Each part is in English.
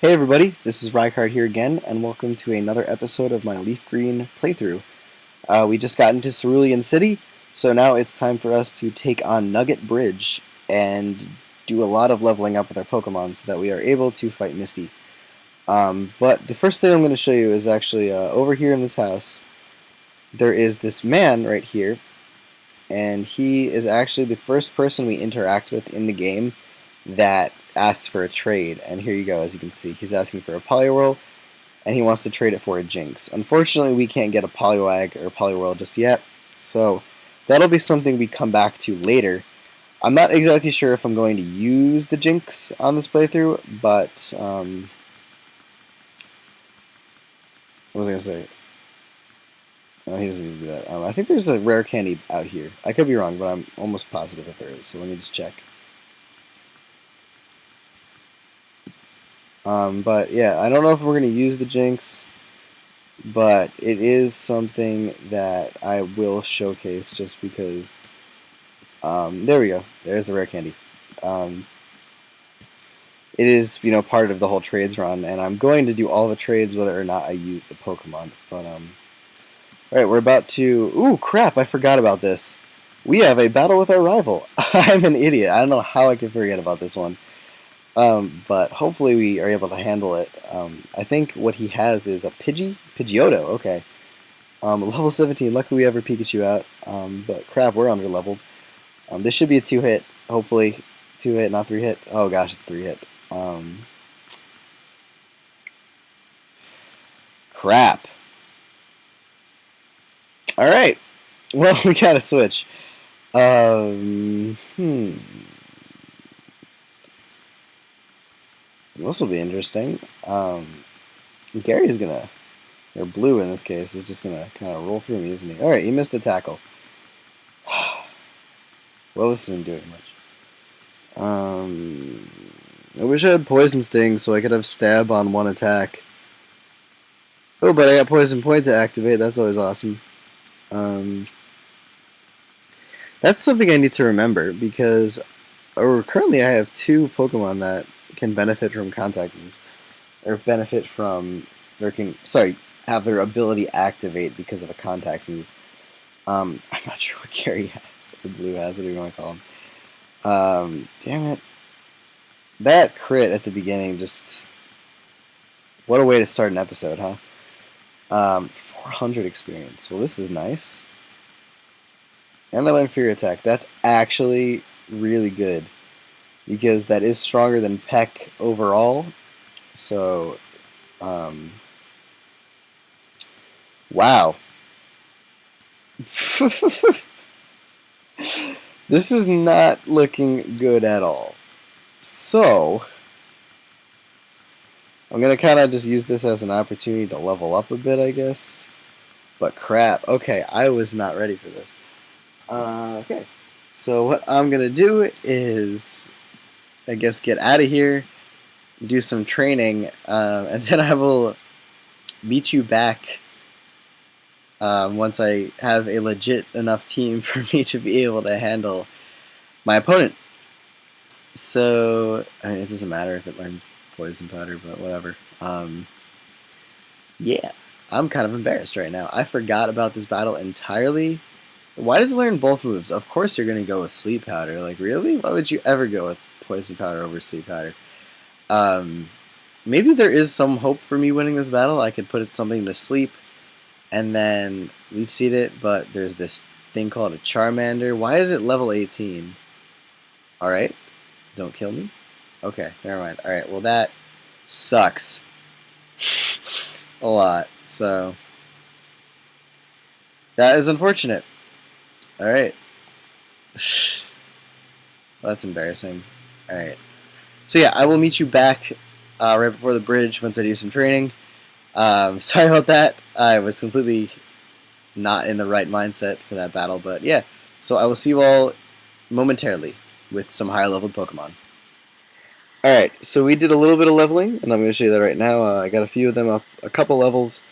Hey everybody, this is Rykard here again, and welcome to another episode of my Leaf Green playthrough. We just got into Cerulean City, so now it's time for us to take on Nugget Bridge and do a lot of leveling up with our Pokemon so that we are able to fight Misty. But the first thing I'm going to show you is actually over here in this house. There is this man right here, and he is actually the first person we interact with in the game that asks for a trade. And here you go, as you can see, he's asking for a Poliwhirl, and he wants to trade it for a Jinx. Unfortunately, we can't get a Poliwag or a Poliwhirl just yet, so that'll be something we come back to later. I'm not exactly sure if I'm going to use the Jinx on this playthrough, but what was I going to say? No, he doesn't need to do that. I think there's a rare candy out here. I could be wrong, but I'm almost positive that there is, so let me just check. But yeah, I don't know if we're going to use the Jinx, but it is something that I will showcase just because, there we go, there's the rare candy. It is, part of the whole trades run, and I'm going to do all the trades whether or not I use the Pokemon, but, alright, we're about to, ooh, crap, I forgot about this. We have a battle with our rival. I'm an idiot, I don't know how I could forget about this one. But hopefully we are able to handle it. I think what he has is a Pidgeotto, okay. Level 17, luckily we have our Pikachu out, but crap, we're under-leveled. This should be a 2-hit, hopefully. 2-hit, not 3-hit. Oh gosh, it's 3-hit. Crap. Alright, well, we gotta switch. This will be interesting. Gary's gonna, or Blue in this case, is just gonna kind of roll through me, isn't he? Alright, he missed a tackle. Well, this isn't doing much. I wish I had Poison Sting so I could have Stab on one attack. Oh, but I got Poison Point to activate. That's always awesome. That's something I need to remember because currently I have 2 Pokemon that can benefit from contact moves, or benefit from, or can, sorry, have their ability activate because of a contact move. I'm not sure what Gary has, or Blue has, whatever you want to call him. Damn it. That crit at the beginning, just, what a way to start an episode, huh? 400 experience. Well, this is nice. And I learned Fury Attack. That's actually really good, because that is stronger than Peck overall. So, wow. This is not looking good at all. So, I'm going to kind of just use this as an opportunity to level up a bit, I guess. But crap. Okay, I was not ready for this. Okay. So what I'm going to do is, I guess, get out of here, do some training, and then I will meet you back once I have a legit enough team for me to be able to handle my opponent. So, I mean, it doesn't matter if it learns Poison Powder, but whatever. Yeah, I'm kind of embarrassed right now. I forgot about this battle entirely. Why does it learn both moves? Of course you're going to go with Sleep Powder. Like, really? Why would you ever go with Poison Powder over Sleep Powder? Maybe there is some hope for me winning this battle. I could put something to sleep and then Leech Seed it, but there's this thing called a Charmander. Why is it level 18? Alright. Don't kill me? Okay, never mind. Alright, well that sucks. A lot. So, that is unfortunate. Alright. Well, that's embarrassing. Alright. So yeah, I will meet you back right before the bridge once I do some training. Sorry about that. I was completely not in the right mindset for that battle, but yeah. So I will see you all momentarily with some higher leveled Pokemon. Alright, so we did a little bit of leveling, and I'm going to show you that right now. I got a few of them up a couple levels.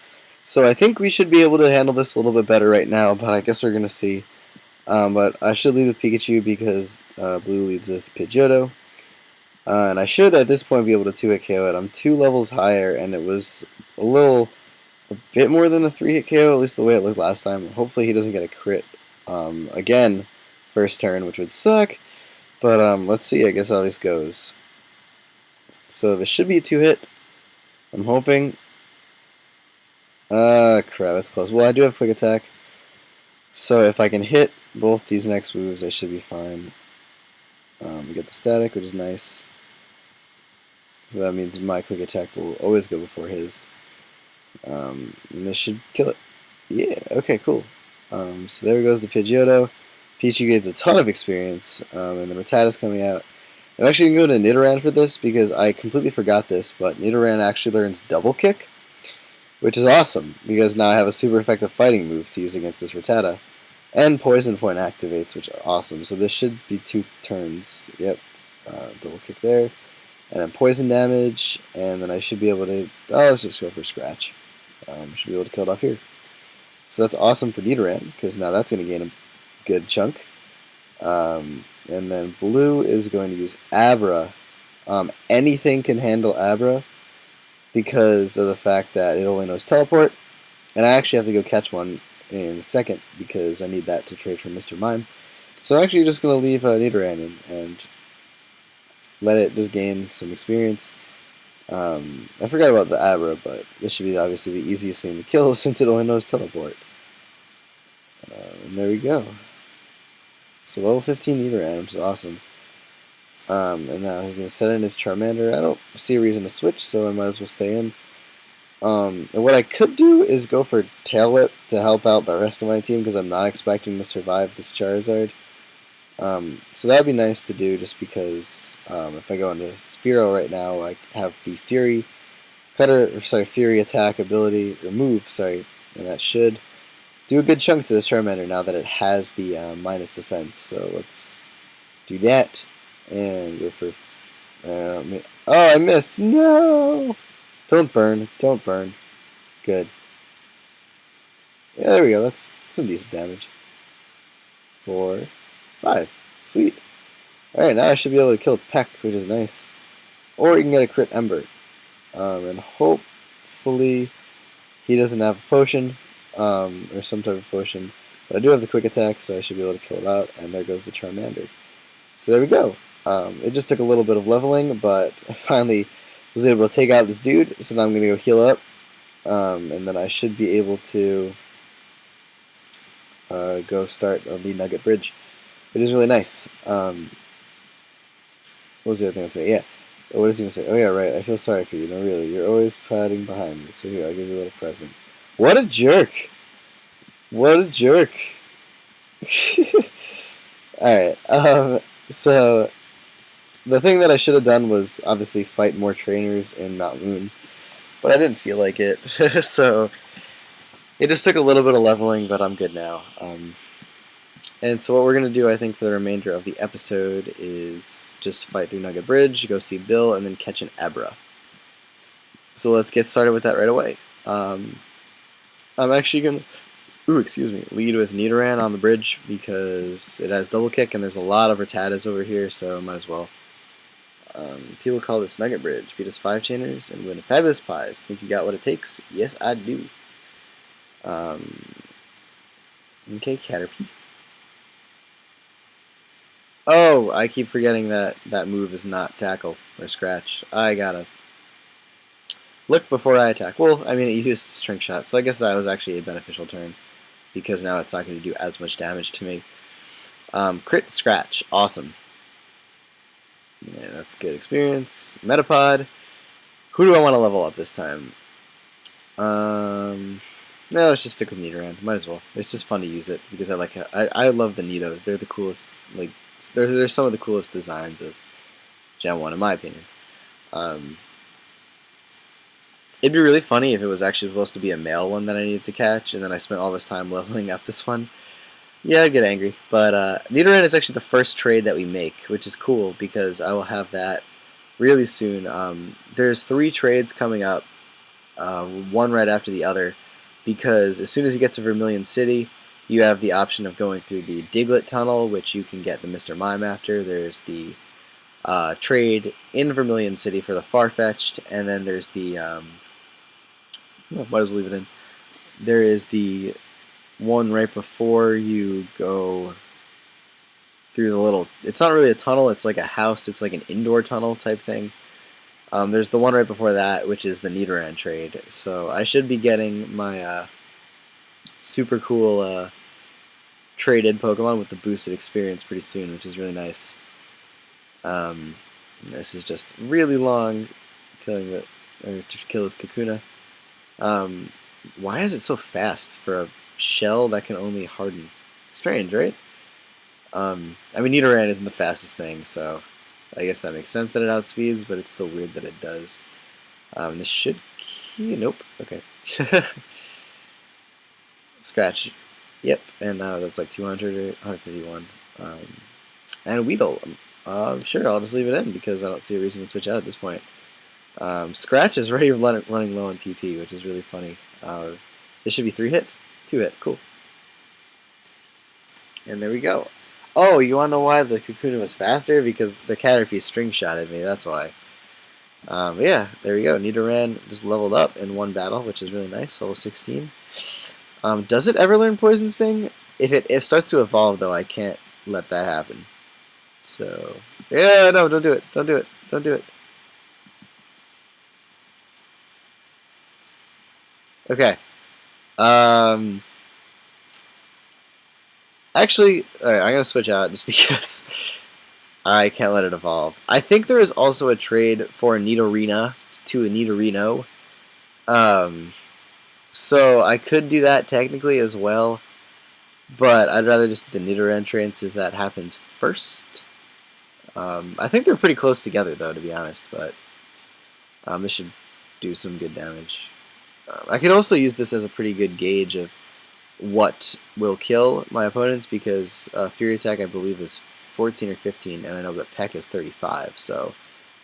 So I think we should be able to handle this a little bit better right now, but I guess we're going to see. But I should lead with Pikachu because Blue leads with Pidgeotto. And I should at this point be able to 2-hit KO it. I'm 2 levels higher, and it was a bit more than a 3-hit KO, at least the way it looked last time. Hopefully he doesn't get a crit again first turn, which would suck. But let's see, I guess how this goes. So this should be a 2-hit. I'm hoping. Crap, that's close. Well, I do have quick attack. So if I can hit both these next moves, I should be fine. We get the static, which is nice. So that means my quick attack will always go before his. And this should kill it. Yeah, okay, cool. So there goes the Pidgeotto. Pichu gains a ton of experience, and the Rattata's coming out. I'm actually going to go to Nidoran for this because I completely forgot this, but Nidoran actually learns Double Kick, which is awesome because now I have a super effective fighting move to use against this Rattata. And Poison Point activates, which is awesome. So this should be 2 turns. Yep, Double Kick there. And then Poison damage, and then I should be able to... Oh, let's just go for Scratch. Should be able to kill it off here. So that's awesome for Nidoran, because now that's going to gain a good chunk. And then Blue is going to use Abra. Anything can handle Abra because of the fact that it only knows Teleport. And I actually have to go catch one in a second because I need that to trade for Mr. Mime. So I'm actually just going to leave Nidoran in and let it just gain some experience. I forgot about the Abra, but this should be obviously the easiest thing to kill since it only knows Teleport. And there we go. So level 15 Nidoran, which is awesome. And now he's going to set in his Charmander. I don't see a reason to switch, so I might as well stay in. And what I could do is go for Tail Whip to help out the rest of my team because I'm not expecting to survive this Charizard. So that would be nice to do just because if I go into Spearow right now, I have the Fury Fury attack ability, or move, sorry, and that should do a good chunk to this Charmander now that it has the minus defense. So let's do that and go for. Oh, I missed! No! Don't burn! Don't burn! Good. Yeah, there we go. That's some decent damage. 4, 5. Sweet. Alright, now I should be able to kill Peck, which is nice. Or you can get a crit Ember. And hopefully he doesn't have a potion, or some type of potion. But I do have the quick attack, so I should be able to kill it out. And there goes the Charmander. So there we go. It just took a little bit of leveling, but I finally was able to take out this dude. So now I'm going to go heal up. And then I should be able to go start on the Nugget Bridge. It is really nice. What was the other thing I was saying? Yeah. What does he even say? Oh, yeah, right. I feel sorry for you. No, really. You're always padding behind me. So here, I'll give you a little present. What a jerk. What a jerk. Alright. So, the thing that I should have done was obviously fight more trainers in Mount Moon. But I didn't feel like it. So, it just took a little bit of leveling, but I'm good now. And so what we're going to do, I think, for the remainder of the episode is just fight through Nugget Bridge, go see Bill, and then catch an Abra. So let's get started with that right away. I'm actually going to, lead with Nidoran on the bridge because it has double kick and there's a lot of Rattatas over here, so might as well. People call this Nugget Bridge. Beat us 5-chainers and win a fabulous prize. Think you got what it takes? Yes, I do. Okay, Caterpie. Oh, I keep forgetting that that move is not tackle or scratch. I gotta look before I attack. Well, I mean, it used String Shot, so I guess that was actually a beneficial turn because now it's not going to do as much damage to me. Crit Scratch, awesome. Yeah, that's good experience. Metapod. Who do I want to level up this time? No, let's just stick with Nidoran. Might as well. It's just fun to use it because I love the Nidos. They're the coolest. Like they're some of the coolest designs of Gen 1 in my opinion. It'd be really funny if it was actually supposed to be a male one that I needed to catch, and then I spent all this time leveling up this one. Yeah, I'd get angry. But Nidoran is actually the first trade that we make, which is cool because I will have that really soon. There's 3 trades coming up, one right after the other, because as soon as you get to Vermillion City, you have the option of going through the Diglett Tunnel, which you can get the Mr. Mime after. There's the trade in Vermillion City for the Farfetch'd, and then there's the well, might as well leave it in. There is the one right before you go through the little. It's not really a tunnel. It's like a house. It's like an indoor tunnel type thing. There's the one right before that, which is the Nidoran trade. So I should be getting my super cool traded Pokemon with the boosted experience pretty soon, which is really nice. This is just really long, to kill this Kakuna. Why is it so fast for a shell that can only harden? Strange, right? I mean, Nidoran isn't the fastest thing, so I guess that makes sense that it outspeeds, but it's still weird that it does. This should nope. Okay. Scratch. Yep, and that's like 200 or 151. And Weedle. Sure, I'll just leave it in because I don't see a reason to switch out at this point. Scratch is already running low on PP, which is really funny. This should be 3-hit? 2-hit, cool. And there we go. Oh, you want to know why the Kakuna was faster? Because the Caterpie string shotted me, that's why. Yeah, there we go. Nidoran just leveled up in one battle, which is really nice, level 16. Does it ever learn Poison Sting? If it starts to evolve, though, I can't let that happen. So, yeah, no, don't do it. Don't do it. Don't do it. Okay. Actually, alright, I'm gonna switch out just because I can't let it evolve. I think there is also a trade for a Nidorina to a Nidorino. So I could do that technically as well, but I'd rather just do the Nidoran trade since that happens first. I think they're pretty close together though, to be honest, but this should do some good damage. I could also use this as a pretty good gauge of what will kill my opponents because Fury Attack I believe is 14 or 15, and I know that Peck is 35, so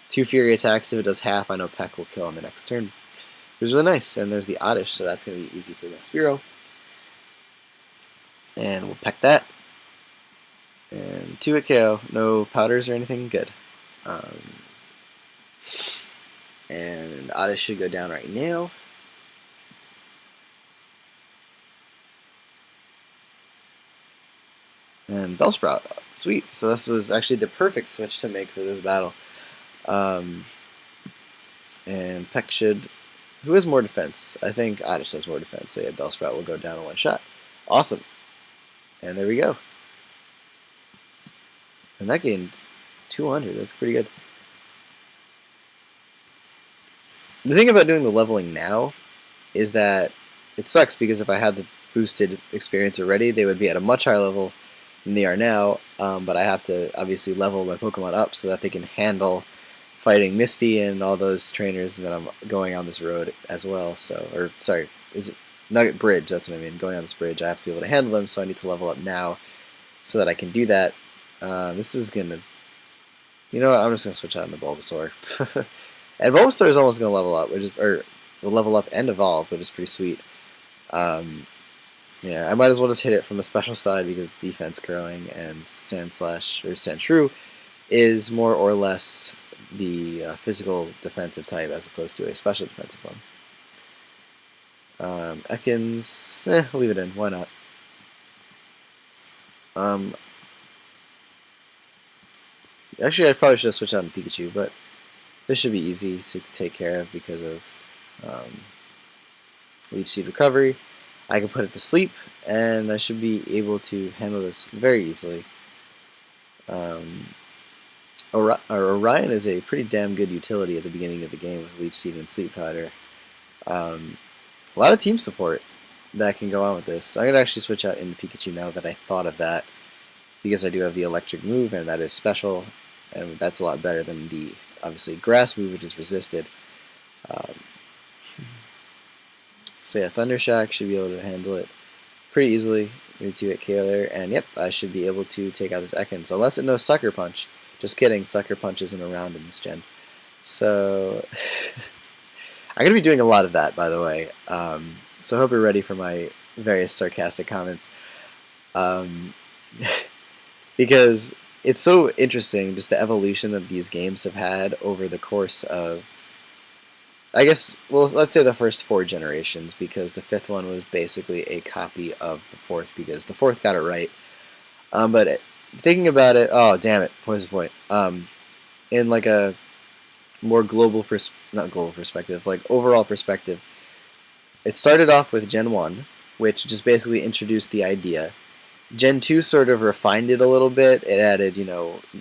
2 Fury Attacks, if it does half, I know Peck will kill on the next turn. It was really nice, and there's the Oddish, so that's going to be easy for the Spearow. And we'll Peck that. And 2-hit KO, no powders or anything, good. And Oddish should go down right now. And Bellsprout, sweet. So this was actually the perfect switch to make for this battle. And Peck should... Who has more defense? I think Oddish has more defense, so yeah, Bellsprout will go down in one shot. Awesome. And there we go. And that gained 200, that's pretty good. The thing about doing the leveling now is that it sucks because if I had the boosted experience already, they would be at a much higher level than they are now, but I have to obviously level my Pokemon up so that they can handle fighting Misty and all those trainers that I'm going on this road as well. So, or sorry, is it Nugget Bridge? That's what I mean. Going on this bridge, I have to be able to handle them, so I need to level up now so that I can do that. This is gonna, you know what? I'm just gonna switch out into Bulbasaur, and Bulbasaur is almost gonna level up, or will level up and evolve, which is pretty sweet. Yeah, I might as well just hit it from the special side because it's defense curling, and Sandshrew is more or less the physical defensive type as opposed to a special defensive one. Ekans, I'll leave it in, why not? Actually, I probably should have switched out to Pikachu, but this should be easy to take care of because of Leech Seed Recovery. I can put it to sleep, and I should be able to handle this very easily. Orion is a pretty damn good utility at the beginning of the game with Leech Seed and Sleep Powder. A lot of team support that can go on with this. I'm going to actually switch out into Pikachu now that I thought of that, because I do have the electric move, and that is special, and that's a lot better than the, obviously, grass move, which is resisted. So yeah, Thundershock should be able to handle it pretty easily. Maybe 2-hit KO there, and yep, I should be able to take out this Ekans, unless it knows Sucker Punch. Just kidding, Sucker Punch isn't around in this gen. So, I'm going to be doing a lot of that, by the way. So I hope you're ready for my various sarcastic comments. Because it's so interesting just the evolution that these games have had over the course of, I guess, well, let's say the first 4 generations, because the fifth one was basically a copy of the fourth, because the fourth got it right. Thinking about it, oh damn it, poison point. In like a more global not global perspective, like overall perspective, it started off with Gen 1, which just basically introduced the idea. Gen 2 sort of refined it a little bit. It added,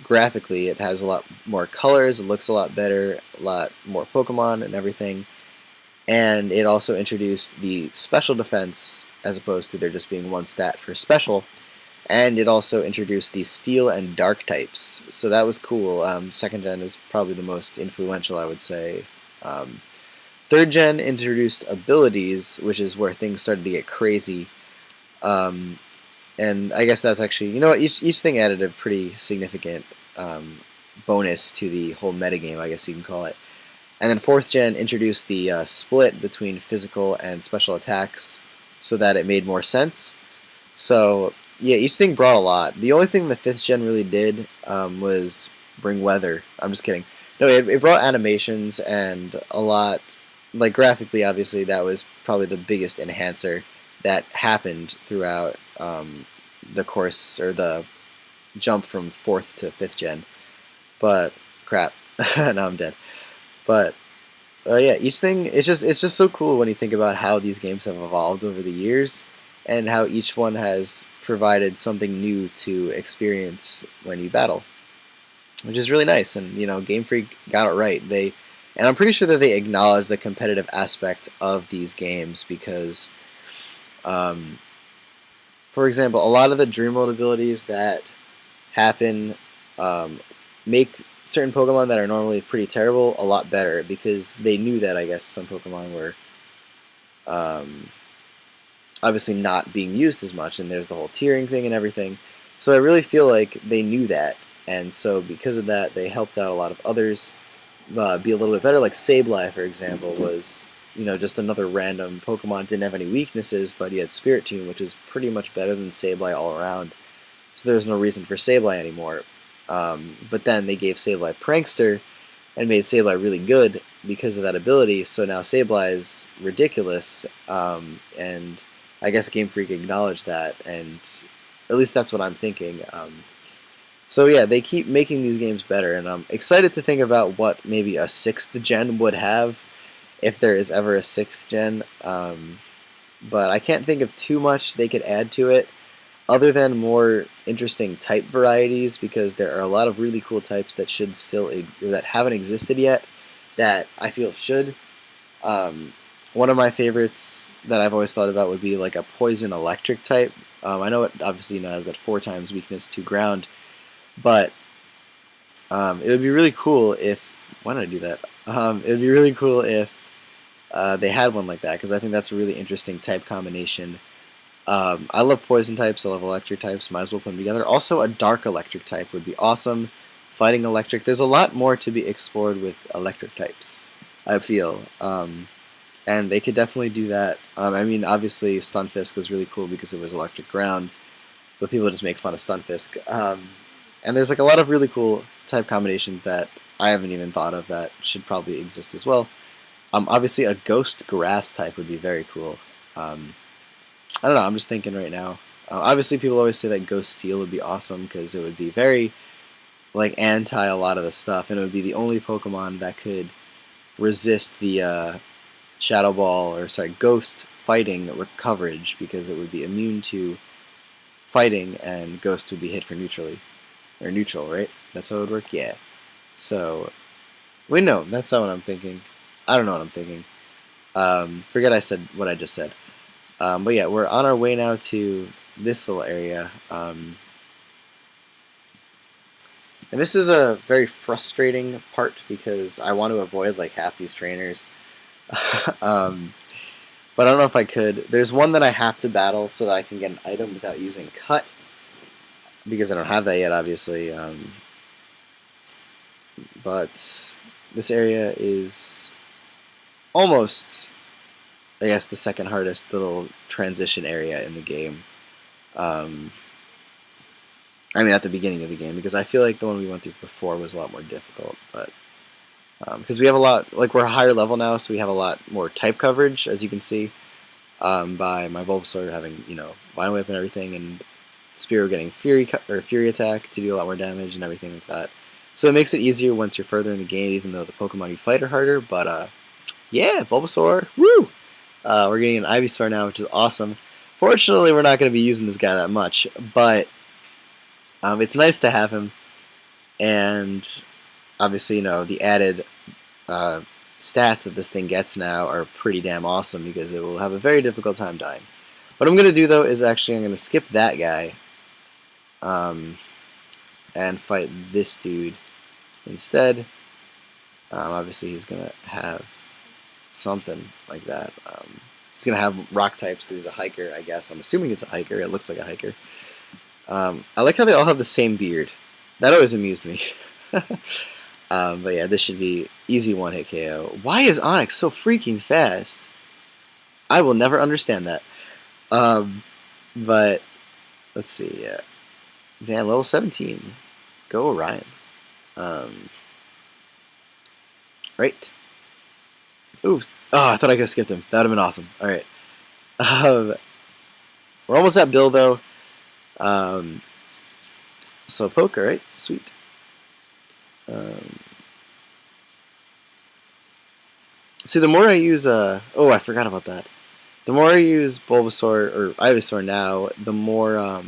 graphically, it has a lot more colors, it looks a lot better, a lot more Pokemon and everything. And it also introduced the special defense as opposed to there just being one stat for special. And it also introduced the steel and dark types. So that was cool. Second gen is probably the most influential, I would say. Third gen introduced abilities, which is where things started to get crazy. And I guess that's actually, each thing added a pretty significant bonus to the whole metagame, I guess you can call it. And then fourth gen introduced the split between physical and special attacks so that it made more sense. So yeah, each thing brought a lot. The only thing the fifth gen really did was bring weather. I'm just kidding. No, it brought animations and a lot, like graphically, obviously, that was probably the biggest enhancer that happened throughout the course, or the jump from fourth to fifth gen. But crap, now I'm dead. But yeah, each thing, it's just so cool when you think about how these games have evolved over the years, and how each one has provided something new to experience when you battle, which is really nice. And Game Freak got it right. And I'm pretty sure that they acknowledge the competitive aspect of these games because, for example, a lot of the Dream World abilities that happen make certain Pokemon that are normally pretty terrible a lot better, because they knew that, I guess, some Pokemon were obviously not being used as much, and there's the whole tiering thing and everything. So I really feel like they knew that, and so because of that, they helped out a lot of others be a little bit better. Like Sableye, for example, was just another random Pokemon, didn't have any weaknesses, but he had Spirit Tomb, which is pretty much better than Sableye all around. So there's no reason for Sableye anymore. But then they gave Sableye Prankster and made Sableye really good because of that ability. So now Sableye is ridiculous, and I guess Game Freak acknowledged that, and at least that's what I'm thinking. So yeah, they keep making these games better, and I'm excited to think about what maybe a 6th gen would have, if there is ever a 6th gen. But I can't think of too much they could add to it, other than more interesting type varieties, because there are a lot of really cool types that should still, or that haven't existed yet, that I feel should. One of my favorites that I've always thought about would be like a poison electric type. I know it obviously has that 4 times weakness to ground, but it would be really cool if, why did I do that? It would be really cool if they had one like that, because I think that's a really interesting type combination. I love poison types, I love electric types, might as well put them together. Also, a dark electric type would be awesome. Fighting electric, there's a lot more to be explored with electric types, I feel. And they could definitely do that. I mean, obviously, Stunfisk was really cool because it was electric ground, but people just make fun of Stunfisk. And there's like a lot of really cool type combinations that I haven't even thought of that should probably exist as well. Obviously, a ghost grass type would be very cool. I don't know, I'm just thinking right now. Obviously, people always say that Ghost Steel would be awesome because it would be very like anti a lot of the stuff, and it would be the only Pokemon that could resist the Shadow Ball, or sorry, Ghost fighting coverage, because it would be immune to fighting, and Ghost would be hit for neutrally, or neutral, right? That's how it would work. Yeah. So, wait, no, that's not what I'm thinking. I don't know what I'm thinking. Forget I said what I just said. But yeah, we're on our way now to this little area. And this is a very frustrating part because I want to avoid like half these trainers. But I don't know if I could. There's one that I have to battle so that I can get an item without using Cut, because I don't have that yet, obviously. But this area is almost, I guess, the second hardest little transition area in the game. I mean, at the beginning of the game, because I feel like the one we went through before was a lot more difficult. But because we have a lot, like we're a higher level now, so we have a lot more type coverage, as you can see, by my Bulbasaur having Vine Whip and everything, and Spearow getting Fury Attack to do a lot more damage and everything like that. So it makes it easier once you're further in the game, even though the Pokemon you fight are harder. But yeah, Bulbasaur, woo! We're getting an Ivysaur now, which is awesome. Fortunately, we're not going to be using this guy that much, but it's nice to have him. And obviously, the added stats that this thing gets now are pretty damn awesome because it will have a very difficult time dying. What I'm going to do, though, is actually I'm going to skip that guy and fight this dude instead. Obviously, he's going to have something like that. He's going to have rock types because he's a hiker, I guess. I'm assuming it's a hiker. It looks like a hiker. I like how they all have the same beard. That always amused me. But yeah, this should be easy one-hit KO. Why is Onix so freaking fast? I will never understand that. But let's see. Damn, level 17. Go Orion. Right. Oops. Oh, I thought I could have skipped him. That would have been awesome. Alright. We're almost at Bill, though. So poker, right? Sweet. See, the more I use, oh, I forgot about that. The more I use Bulbasaur or Ivysaur now, the more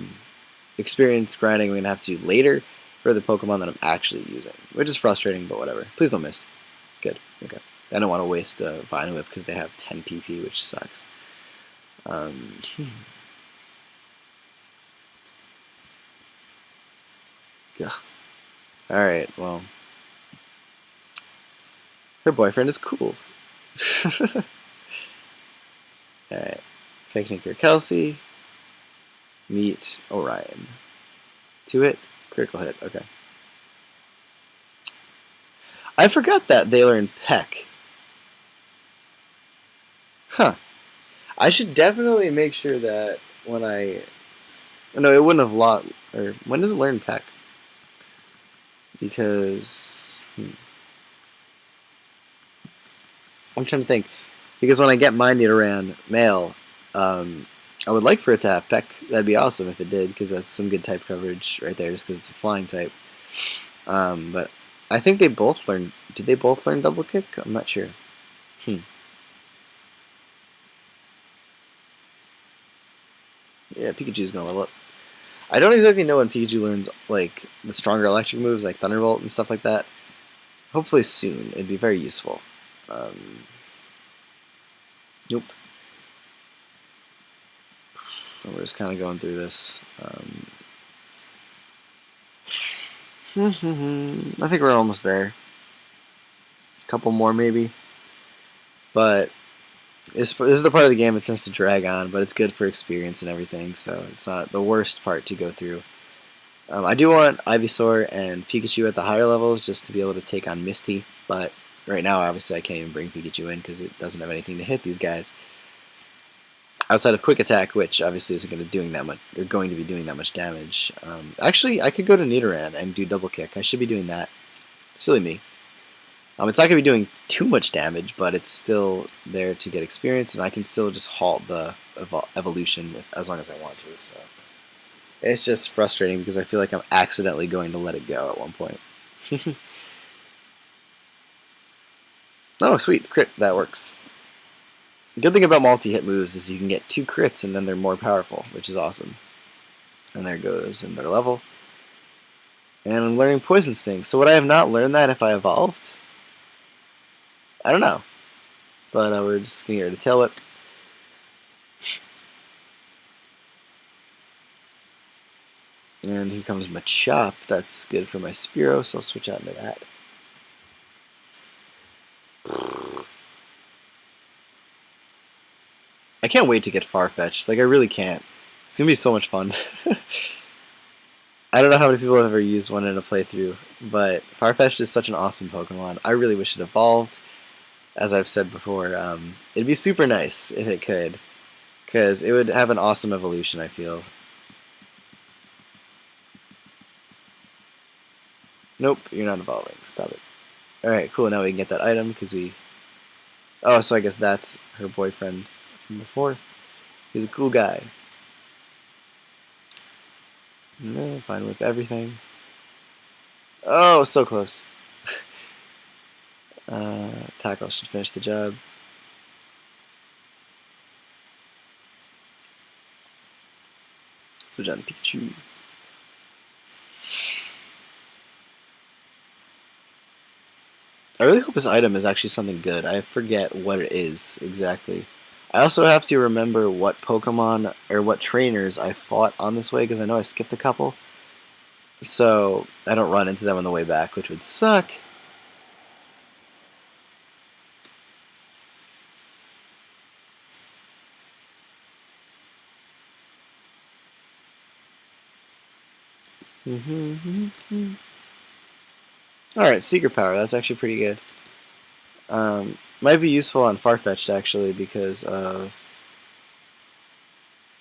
experience grinding I'm gonna have to do later for the Pokemon that I'm actually using, which is frustrating, but whatever. Please don't miss. Good. Okay. I don't want to waste a Vine Whip because they have 10 PP, which sucks. Yeah. Alright, well. Her boyfriend is cool. Alright. Fake Tinker Kelsey. Meet Orion. 2-hit. Critical hit. Okay. I forgot that they learn Peck. Huh. I should definitely make sure that when I... No, it wouldn't have lot... Or when does it learn Peck? Because... I'm trying to think. Because when I get my Nidoran male, I would like for it to have Peck. That'd be awesome if it did, because that's some good type coverage right there, just because it's a flying type. But I think they both learn... Did they both learn Double Kick? I'm not sure. Yeah, Pikachu's gonna level up. I don't exactly know when Pikachu learns like the stronger electric moves like Thunderbolt and stuff like that. Hopefully soon. It'd be very useful. Nope. We're just kind of going through this. I think we're almost there. A couple more maybe. But this is the part of the game that tends to drag on, but it's good for experience and everything, so it's not the worst part to go through. I do want Ivysaur and Pikachu at the higher levels just to be able to take on Misty, but right now obviously I can't even bring Pikachu in because it doesn't have anything to hit these guys. Outside of Quick Attack, which obviously isn't going to be doing that much damage. Actually, I could go to Nidoran and do Double Kick. I should be doing that. Silly me. It's not going to be doing too much damage, but it's still there to get experience, and I can still just halt the evolution as long as I want to. So it's just frustrating because I feel like I'm accidentally going to let it go at one point. Oh, sweet. Crit. That works. The good thing about multi-hit moves is you can get 2 crits and then they're more powerful, which is awesome. And there goes another level. And I'm learning Poison Sting. So would I have not learned that if I evolved? I don't know. But we're just going to get rid of Tail Whip. And here comes Machop. That's good for my Spearow, so I'll switch out into that. I can't wait to get Farfetch'd. Like, I really can't. It's going to be so much fun. I don't know how many people have ever used one in a playthrough, but Farfetch'd is such an awesome Pokemon. I really wish it evolved. As I've said before, it'd be super nice if it could, because it would have an awesome evolution, I feel. Nope, you're not evolving. Stop it. Alright, cool. Now we can get that item because we... Oh, so I guess that's her boyfriend from before. He's a cool guy. No, fine with everything. Oh, so close. Tackle should finish the job. Switch on Pikachu. I really hope this item is actually something good. I forget what it is exactly. I also have to remember what Pokemon or what trainers I fought on this way because I know I skipped a couple. So I don't run into them on the way back, which would suck. Alright, Secret Power. That's actually pretty good. Might be useful on Farfetch'd actually because of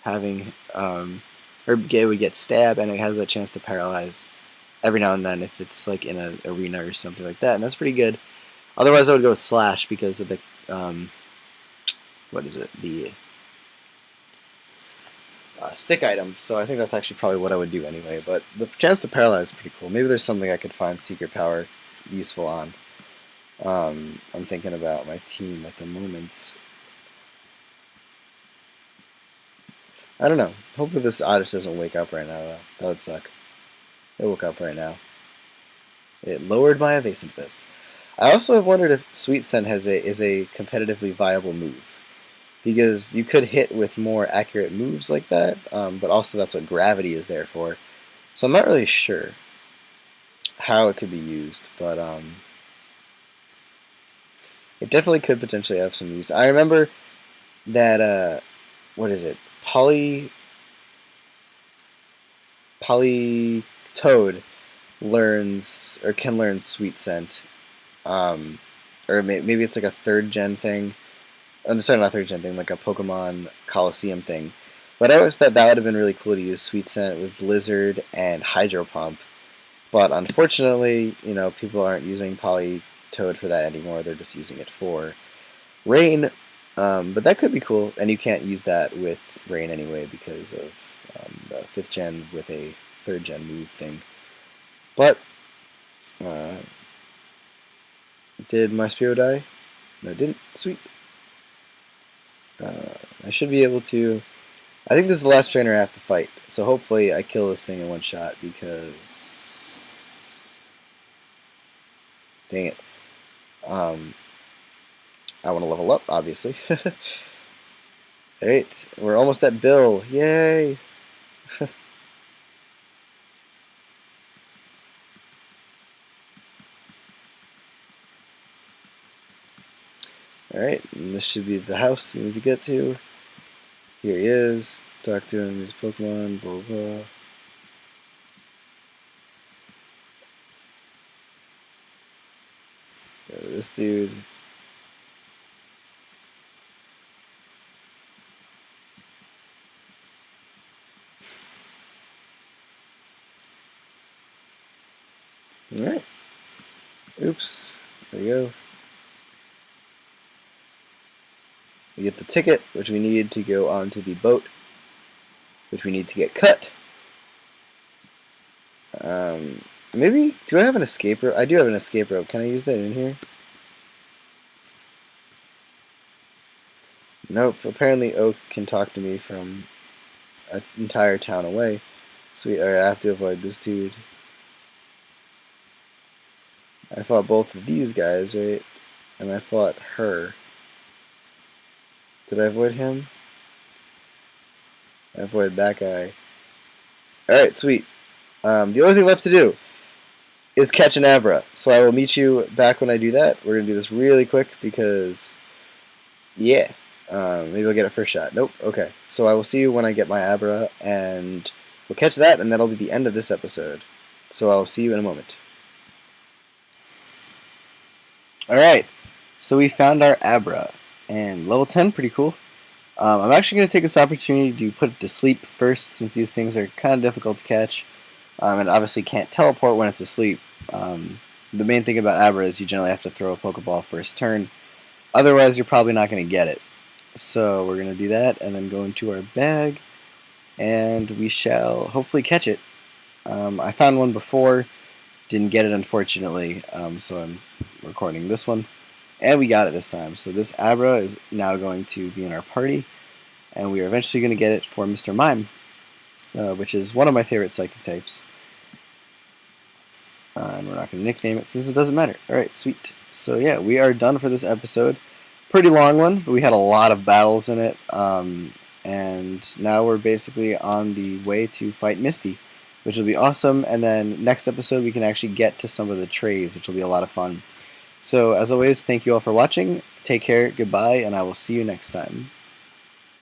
having or it would get stabbed and it has a chance to paralyze every now and then if it's like in an arena or something like that, and that's pretty good. Otherwise, I would go with Slash because of the what is it, the stick item. So I think that's actually probably what I would do anyway. But the chance to paralyze is pretty cool. Maybe there's something I could find Secret Power useful on. I'm thinking about my team at the moment. I don't know. Hopefully this Oddish doesn't wake up right now, though. That would suck. It woke up right now. It lowered my evasiveness. I also have wondered if Sweet Scent is a competitively viable move. Because you could hit with more accurate moves like that, but also that's what gravity is there for. So I'm not really sure how it could be used, but it definitely could potentially have some use. I remember that, what is it? Toad learns, or can learn Sweet Scent. Or maybe it's like a 3rd gen thing. I'm sorry, not 3rd gen thing, like a Pokemon Coliseum thing. But I always thought that would have been really cool to use Sweet Scent with Blizzard and Hydro Pump. But unfortunately, you know, people aren't using Toad for that anymore. They're just using it for Rain. But that could be cool, and you can't use that with Rain anyway because of the 5th gen with a 3rd gen move thing. But, did my Spearow die? No, it didn't. Sweet. I should be able to... I think this is the last trainer I have to fight, so hopefully I kill this thing in one shot because... Dang it. I want to level up, obviously. Alright, we're almost at Bill. Yay! Alright, and this should be the house we need to get to. Here he is. Talk to him, his Pokemon, blah blah. This dude. Alright. Oops. There we go. We get the ticket, which we need to go onto the boat, which we need to get cut. Maybe, do I have an escape rope? I do have an escape rope. Can I use that in here? Nope. Apparently Oak can talk to me from an entire town away. Sweet. Alright, I have to avoid this dude. I fought both of these guys, right? And I fought her. Did I avoid him? I avoided that guy. Alright, sweet. The only thing left to do is catch an Abra. So I will meet you back when I do that. We're going to do this really quick because, yeah. Maybe I'll get it first shot. Nope. Okay. So I will see you when I get my Abra, and we'll catch that, and that'll be the end of this episode. So I'll see you in a moment. Alright. So we found our Abra. And level 10, pretty cool. I'm actually going to take this opportunity to put it to sleep first, since these things are kind of difficult to catch. And obviously can't teleport when it's asleep. The main thing about Abra is you generally have to throw a Pokeball first turn. Otherwise, you're probably not going to get it. So we're going to do that and then go into our bag, and we shall hopefully catch it. I found one before, didn't get it unfortunately, so I'm recording this one. And we got it this time. So this Abra is now going to be in our party, and we are eventually going to get it for Mr. Mime, which is one of my favorite psychic types. And we're not going to nickname it since it doesn't matter. Alright, sweet. So yeah, we are done for this episode. Pretty long one, but we had a lot of battles in it. And now we're basically on the way to fight Misty, which will be awesome. And then next episode we can actually get to some of the trades, which will be a lot of fun. So as always, thank you all for watching. Take care, goodbye, and I will see you next time.